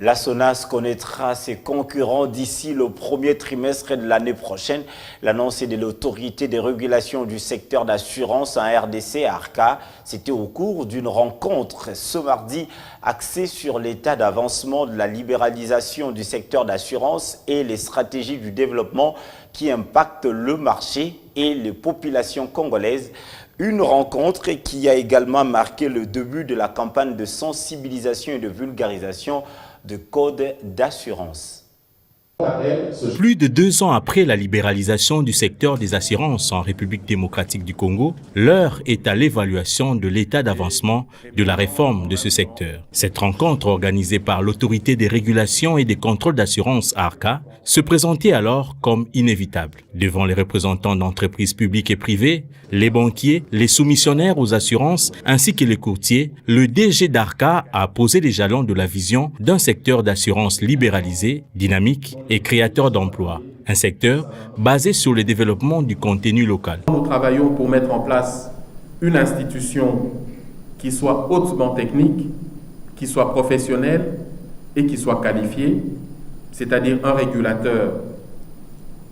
La SONAS connaîtra ses concurrents d'ici le premier trimestre de l'année prochaine. L'annonce est de l'autorité des régulations du secteur d'assurance en RDC, ARCA. C'était au cours d'une rencontre ce mardi axée sur l'état d'avancement de la libéralisation du secteur d'assurance et les stratégies du développement qui impactent le marché et les populations congolaises. Une rencontre qui a également marqué le début de la campagne de sensibilisation et de vulgarisation de codes d'assurance. Plus de 2 ans après la libéralisation du secteur des assurances en République démocratique du Congo, l'heure est à l'évaluation de l'état d'avancement de la réforme de ce secteur. Cette rencontre organisée par l'autorité des régulations et des contrôles d'assurance ARCA se présentait alors comme inévitable. Devant les représentants d'entreprises publiques et privées, les banquiers, les soumissionnaires aux assurances ainsi que les courtiers, le DG d'ARCA a posé les jalons de la vision d'un secteur d'assurance libéralisé, dynamique et créateur d'emplois. Un secteur basé sur le développement du contenu local. Nous travaillons pour mettre en place une institution qui soit hautement technique, qui soit professionnelle et qui soit qualifiée, c'est-à-dire un régulateur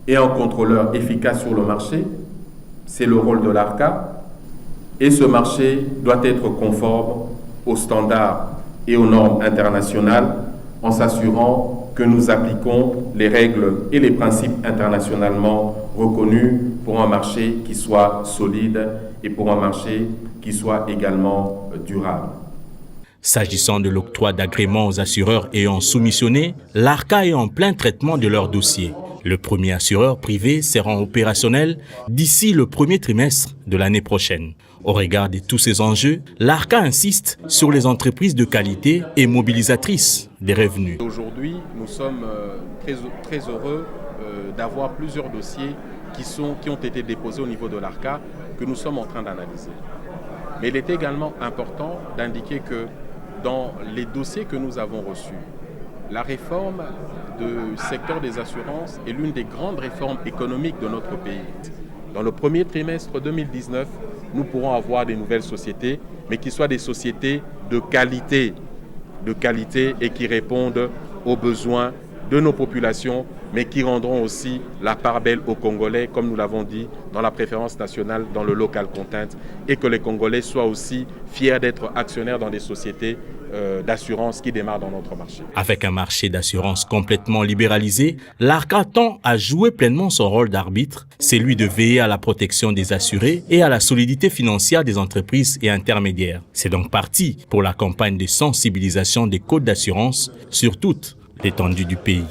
et un contrôleur efficace sur le marché. C'est le rôle de l'ARCA. Et ce marché doit être conforme aux standards et aux normes internationales en s'assurant que nous appliquons les règles et les principes internationalement reconnus pour un marché qui soit solide et pour un marché qui soit également durable. S'agissant de l'octroi d'agréments aux assureurs ayant soumissionné, l'ARCA est en plein traitement de leur dossier. Le premier assureur privé sera opérationnel d'ici le premier trimestre de l'année prochaine. Au regard de tous ces enjeux, l'ARCA insiste sur les entreprises de qualité et mobilisatrices des revenus. Aujourd'hui, nous sommes très heureux d'avoir plusieurs dossiers qui ont été déposés au niveau de l'ARCA que nous sommes en train d'analyser. Mais il est également important d'indiquer que dans les dossiers que nous avons reçus, la réforme du secteur des assurances est l'une des grandes réformes économiques de notre pays. Dans le premier trimestre 2019, nous pourrons avoir des nouvelles sociétés, mais qui soient des sociétés de qualité et qui répondent aux besoins de nos populations, mais qui rendront aussi la part belle aux Congolais, comme nous l'avons dit, dans la préférence nationale, dans le local content, et que les Congolais soient aussi fiers d'être actionnaires dans des sociétés d'assurance qui démarrent dans notre marché. Avec un marché d'assurance complètement libéralisé, l'ARCA tend à jouer pleinement son rôle d'arbitre, celui de veiller à la protection des assurés et à la solidité financière des entreprises et intermédiaires. C'est donc parti pour la campagne de sensibilisation des codes d'assurance sur toute l'étendue du pays.